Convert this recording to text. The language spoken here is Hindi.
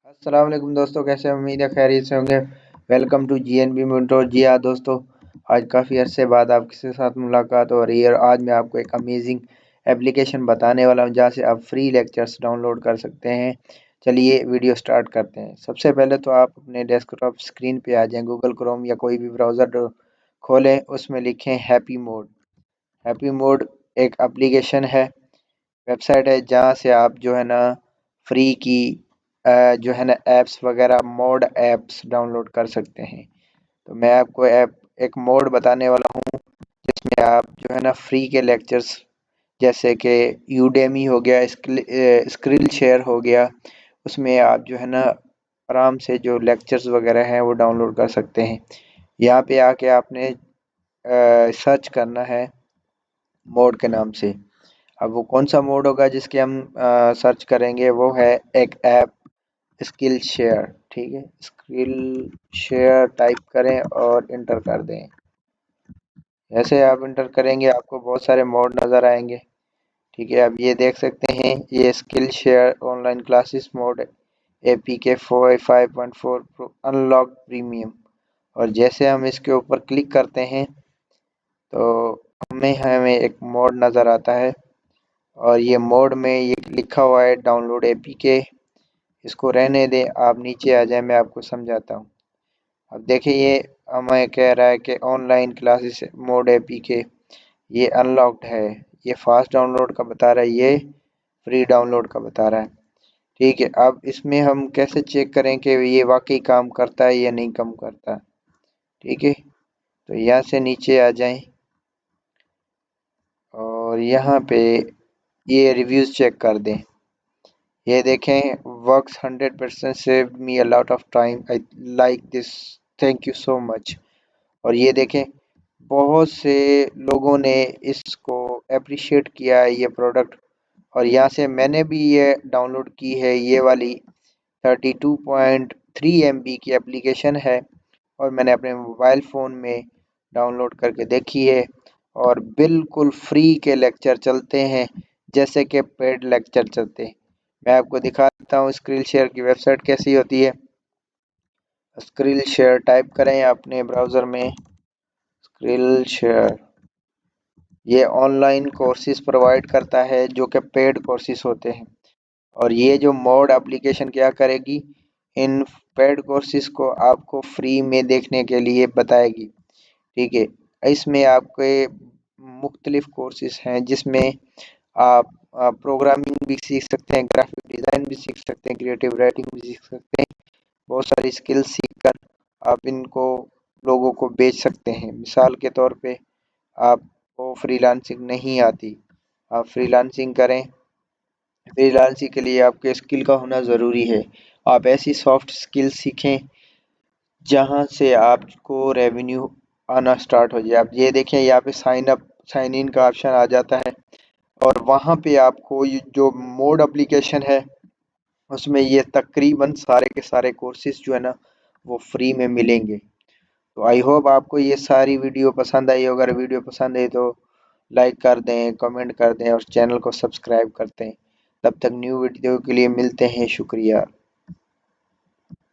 अस्सलाम वालेकुम दोस्तों, कैसे हैं? उम्मीद है खैरियत से होंगे। Welcome to GNB mentor. जी हाँ दोस्तों, आज काफ़ी अरसे बाद आपके साथ मुलाकात हो रही है और आज मैं आपको एक अमेजिंग एप्लीकेशन बताने वाला हूँ जहाँ से आप फ्री लेक्चर्स डाउनलोड कर सकते हैं। चलिए वीडियो स्टार्ट करते हैं। सबसे पहले तो आप अपने डेस्कटॉप स्क्रीन पे आ जाएं, गूगल क्रोम या कोई भी ब्राउज़र खोलें, उसमें लिखें हैप्पी मोड। हैप्पी मोड एक एप्लीकेशन है, वेबसाइट है जहाँ से आप जो है ना फ्री की जो है ना ऐप्स वगैरह मोड ऐप्स डाउनलोड कर सकते हैं। तो मैं आपको ऐप एक मोड बताने वाला हूँ जिसमें आप जो है ना फ्री के लेक्चर्स जैसे कि यूडेमी हो गया, स्क्रिल शेयर हो गया, उसमें आप जो है ना आराम से जो लेक्चर्स वगैरह हैं वो डाउनलोड कर सकते हैं। यहाँ पे आके आपने सर्च करना है मोड के नाम से। अब वो कौन सा मोड होगा जिसके हम सर्च करेंगे, वो है एक ऐप स्किल शेयर। ठीक है, स्किल शेयर टाइप करें और इंटर कर दें। जैसे आप इंटर करेंगे आपको बहुत सारे मोड नज़र आएंगे। ठीक है, अब ये देख सकते हैं, ये skill share online classes mode APK 5.4 pro unlock premium. और जैसे हम इसके ऊपर क्लिक करते हैं तो हमें हमें एक मोड नज़र आता है और ये मोड में ये लिखा हुआ है डाउनलोड APK। इसको रहने दें, आप नीचे आ जाए, मैं आपको समझाता हूँ। अब देखिए, ये हमें कह रहा है कि ऑनलाइन क्लासेस मोड APK ये अनलॉक्ड है। ये फास्ट डाउनलोड का बता रहा है, ये फ्री डाउनलोड का बता रहा है। ठीक है, अब इसमें हम कैसे चेक करें कि ये वाकई काम करता है या नहीं काम करता। ठीक है, तो यहाँ से नीचे आ जाएं और यहाँ पे ये रिव्यूज़ चेक कर दें। ये देखें, works 100% save me a lot of time, I like this, thank you so much. और ये देखें, बहुत से लोगों ने इसको अप्रिशिएट किया है ये प्रोडक्ट। और यहाँ से मैंने भी ये डाउनलोड की है, ये वाली 32.3 MB की एप्लीकेशन है और मैंने अपने मोबाइल फ़ोन में डाउनलोड करके देखी है। और बिल्कुल फ्री के लेक्चर चलते हैं जैसे कि पेड लेक्चर चलते हैं। मैं आपको दिखाता हूँ स्क्रीन शेयर की वेबसाइट कैसी होती है। स्क्रीन शेयर टाइप करें अपने ब्राउज़र में, स्क्रीन शेयर। ये ऑनलाइन कोर्सेज प्रोवाइड करता है जो कि पेड कोर्सेज होते हैं। और ये जो मोड एप्लीकेशन क्या करेगी, इन पेड कोर्सेज को आपको फ्री में देखने के लिए बताएगी। ठीक है, इसमें आपके मुख्तलिफ कोर्सेज हैं जिसमें आप प्रोग्रामिंग भी सीख सकते हैं, ग्राफिक डिज़ाइन भी सीख सकते हैं, क्रिएटिव राइटिंग भी सीख सकते हैं। बहुत सारी स्किल्स सीख कर आप इनको लोगों को बेच सकते हैं। मिसाल के तौर पे आपको फ्रीलांसिंग नहीं आती, आप फ्रीलांसिंग करें। फ्रीलांसिंग के लिए आपके स्किल का होना ज़रूरी है। आप ऐसी सॉफ्ट स्किल सीखें जहाँ से आपको रेवेन्यू आना स्टार्ट हो जाए। आप ये देखें, यहाँ पे साइन अप साइन इन का ऑप्शन आ जाता है और वहाँ पे आपको ये जो मोड एप्लीकेशन है उसमें ये तकरीबन सारे के सारे कोर्सेज जो है ना वो फ्री में मिलेंगे। तो आई होप आपको ये सारी वीडियो पसंद आई। अगर वीडियो पसंद आई तो लाइक कर दें, कमेंट कर दें और चैनल को सब्सक्राइब करते हैं। तब तक न्यू वीडियो के लिए मिलते हैं। शुक्रिया।